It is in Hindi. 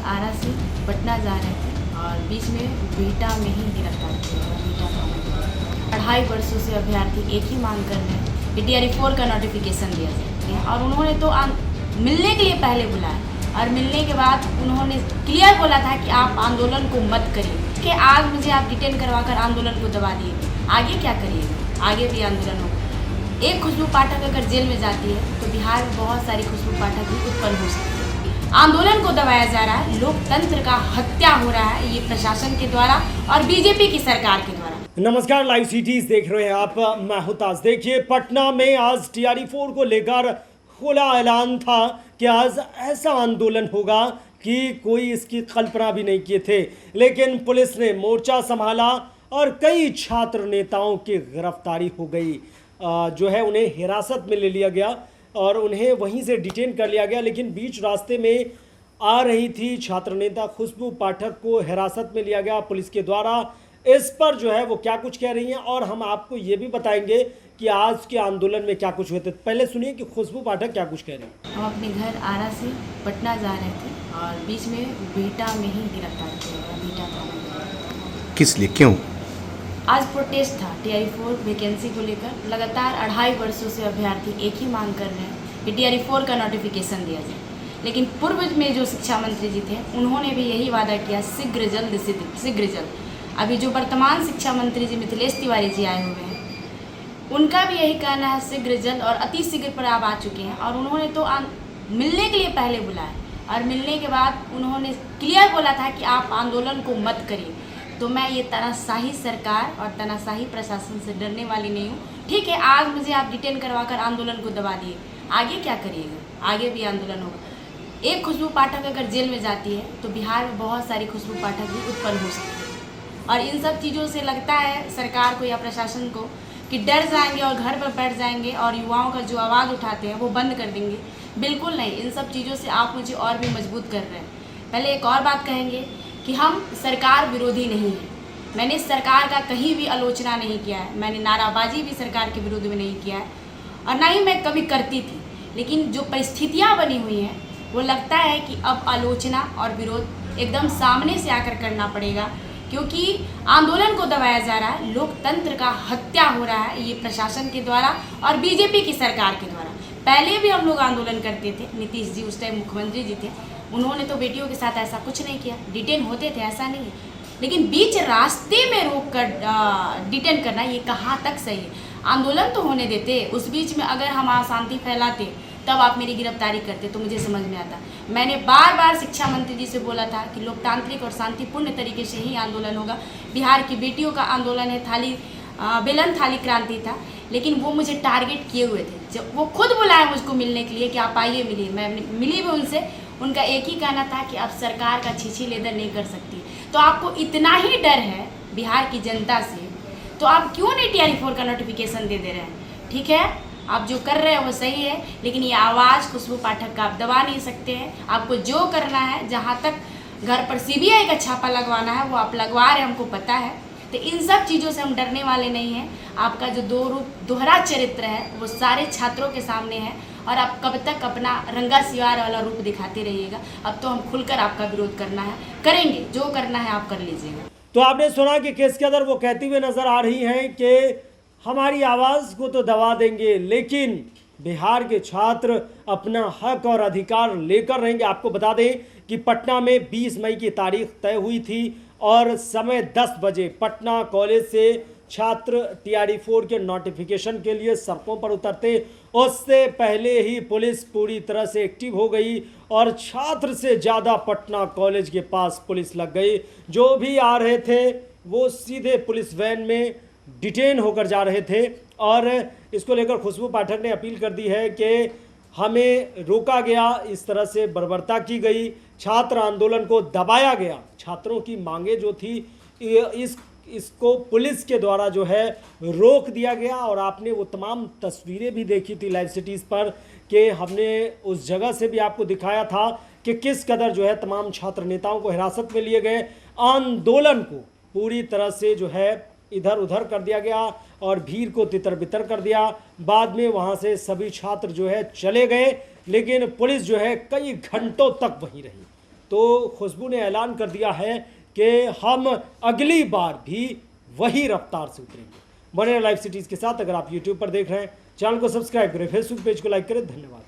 आरा से पटना जा रहे थे और बीच में बिहटा में ही गिरफ्तार किया। बिहटा गाँव 2.5 वर्षों से अभ्यर्थी एक ही मांग कर रहे हैं कि DRE-4 का नोटिफिकेशन दिया जाए और उन्होंने तो मिलने के लिए पहले बुलाया और मिलने के बाद उन्होंने क्लियर बोला था कि आप आंदोलन को मत करिए कि आज मुझे आप डिटेन करवाकर आंदोलन को दबा दिए, आगे क्या करिएगा? आगे भी आंदोलन होगा। एक खुशबू पाठक अगर जेल में जाती है तो बिहार में बहुत सारी खुशबू पाठक भी उत्पन्न हो सकती है। आंदोलन को दबाया जा रहा है, लोकतंत्र का हत्या हो रहा है, ये प्रशासन के द्वारा और बीजेपी की सरकार के द्वारा। नमस्कार, लाइव सिटीज देख रहे हैं आप, मैं हूं ताज। देखिए, पटना में आज DRE-4 को लेकर खुला ऐलान था कि आज ऐसा आंदोलन होगा कि कोई इसकी कल्पना भी नहीं किए थे, लेकिन पुलिस ने मोर्चा संभाला और कई छात्र नेताओं की गिरफ्तारी हो गई। जो है उन्हें हिरासत में ले लिया गया और उन्हें वहीं से डिटेन कर लिया गया, लेकिन बीच रास्ते में आ रही थी छात्र नेता खुशबू पाठक को हिरासत में लिया गया पुलिस के द्वारा। इस पर जो है वो क्या कुछ कह रही हैं और हम आपको ये भी बताएंगे कि आज के आंदोलन में क्या कुछ हुए थे। पहले सुनिए कि खुशबू पाठक क्या कुछ कह रही हैं। हम अपने घर आरा से पटना जा रहे थे और बीच में बिहटा में ही गिरफ्तार किया। बिहटा गाँव किस लिए, क्यों? आज प्रोटेस्ट था DRE-4 वैकेंसी को लेकर। लगातार 2.5 वर्षों से अभ्यर्थी एक ही मांग कर रहे हैं कि DRE-4 का नोटिफिकेशन दिया जाए, लेकिन पूर्व में जो शिक्षा मंत्री जी थे उन्होंने भी यही वादा किया, शीघ्र जल्द। अभी जो वर्तमान शिक्षा मंत्री जी मिथिलेश तिवारी जी आए हुए हैं, उनका भी यही कहना है, शीघ्र जल्द और अति शीघ्र पर आप आ चुके हैं और उन्होंने तो मिलने के लिए पहले बुलाया और मिलने के बाद उन्होंने क्लियर बोला था कि आप आंदोलन को मत करिए। तो मैं ये तानाशाही सरकार और तानाशाही प्रशासन से डरने वाली नहीं हूँ। ठीक है, आज मुझे आप डिटेन करवाकर आंदोलन को दबा दिए, आगे क्या करिएगा? आगे भी आंदोलन होगा। एक खुशबू पाठक अगर जेल में जाती है तो बिहार में बहुत सारी खुशबू पाठक भी उत्पन्न हो सकती है और इन सब चीज़ों से लगता है सरकार को या प्रशासन को कि डर जाएंगे और घर पर बैठ जाएंगे और युवाओं का जो आवाज़ उठाते हैं वो बंद कर देंगे। बिल्कुल नहीं, इन सब चीज़ों से आप मुझे और भी मजबूत कर रहे हैं। पहले एक और बात कहेंगे कि हम सरकार विरोधी नहीं हैं। मैंने सरकार का कहीं भी आलोचना नहीं किया है, मैंने नाराबाजी भी सरकार के विरोध में नहीं किया है और ना ही मैं कभी करती थी, लेकिन जो परिस्थितियाँ बनी हुई हैं वो लगता है कि अब आलोचना और विरोध एकदम सामने से आकर करना पड़ेगा, क्योंकि आंदोलन को दबाया जा रहा है, लोकतंत्र का हत्या हो रहा है, ये प्रशासन के द्वारा और बीजेपी की सरकार के द्वारा। पहले भी हम लोग आंदोलन करते थे, नीतीश जी उस टाइम मुख्यमंत्री जी थे, उन्होंने तो बेटियों के साथ ऐसा कुछ नहीं किया, डिटेन होते थे, ऐसा नहीं है, लेकिन बीच रास्ते में रोक कर डिटेन करना ये कहाँ तक सही है? आंदोलन तो होने देते, उस बीच में अगर हम अशांति फैलाते तब आप मेरी गिरफ्तारी करते तो मुझे समझ में आता। मैंने बार बार शिक्षा मंत्री जी से बोला था कि लोकतांत्रिक और शांतिपूर्ण तरीके से ही आंदोलन होगा। बिहार की बेटियों का आंदोलन है, बेलन थाली क्रांति था, लेकिन वो मुझे टारगेट किए हुए थे। जब वो खुद बुलाए मुझको मिलने के लिए कि आप आइए मिलिए, मैं मिली भी उनसे। उनका एक ही कहना था कि आप सरकार का छीछी लेदर नहीं कर सकती। तो आपको इतना ही डर है बिहार की जनता से, तो आप क्यों नहीं DRE-4 का नोटिफिकेशन दे रहे हैं? ठीक है, आप जो कर रहे हैं वो सही है, लेकिन ये आवाज़ खुशबू पाठक का आप दबा नहीं सकते हैं। आपको जो करना है, जहाँ तक घर पर CBI का छापा लगवाना है वो आप लगवा रहे हैं, हमको पता है। तो इन सब चीज़ों से हम डरने वाले नहीं हैं। आपका जो दोहरा चरित्र है वो सारे छात्रों के सामने है और आप कब तक अपना रंगा सिवार वाला रूप दिखाते रहिएगा? अब तो हम खुलकर आपका विरोध करना है, करेंगे, जो करना है आप कर लीजिएगा। तो आपने सुना कि किस कदर वो कहती हुए नजर आ रही हैं कि हमारी आवाज़ को तो दबा देंगे, लेकिन बिहार के छात्र अपना हक और अधिकार लेकर रहेंगे। आपको बता दें कि पटना में 20 मई की तारीख तय हुई थी और समय 10 बजे पटना कॉलेज से छात्र DRE-4 के नोटिफिकेशन के लिए सड़कों पर उतरते। उससे पहले ही पुलिस पूरी तरह से एक्टिव हो गई और छात्र से ज़्यादा पटना कॉलेज के पास पुलिस लग गई। जो भी आ रहे थे वो सीधे पुलिस वैन में डिटेन होकर जा रहे थे और इसको लेकर खुशबू पाठक ने अपील कर दी है कि हमें रोका गया, इस तरह से बर्बरता की गई, छात्र आंदोलन को दबाया गया। छात्रों की मांगे जो थी इसको पुलिस के द्वारा जो है रोक दिया गया और आपने वो तमाम तस्वीरें भी देखी थी लाइव सिटीज़ पर कि हमने उस जगह से भी आपको दिखाया था कि किस कदर जो है तमाम छात्र नेताओं को हिरासत में लिए गए। आंदोलन को पूरी तरह से जो है इधर उधर कर दिया गया और भीड़ को तितर बितर कर दिया। बाद में वहाँ से सभी छात्र जो है चले गए, लेकिन पुलिस जो है कई घंटों तक वहीं रही। तो खुशबू ने ऐलान कर दिया है कि हम अगली बार भी वही रफ्तार से उतरेंगे। बने लाइव सिटीज़ के साथ। अगर आप यूट्यूब पर देख रहे हैं, चैनल को सब्सक्राइब करें, फेसबुक पेज को लाइक करें। धन्यवाद।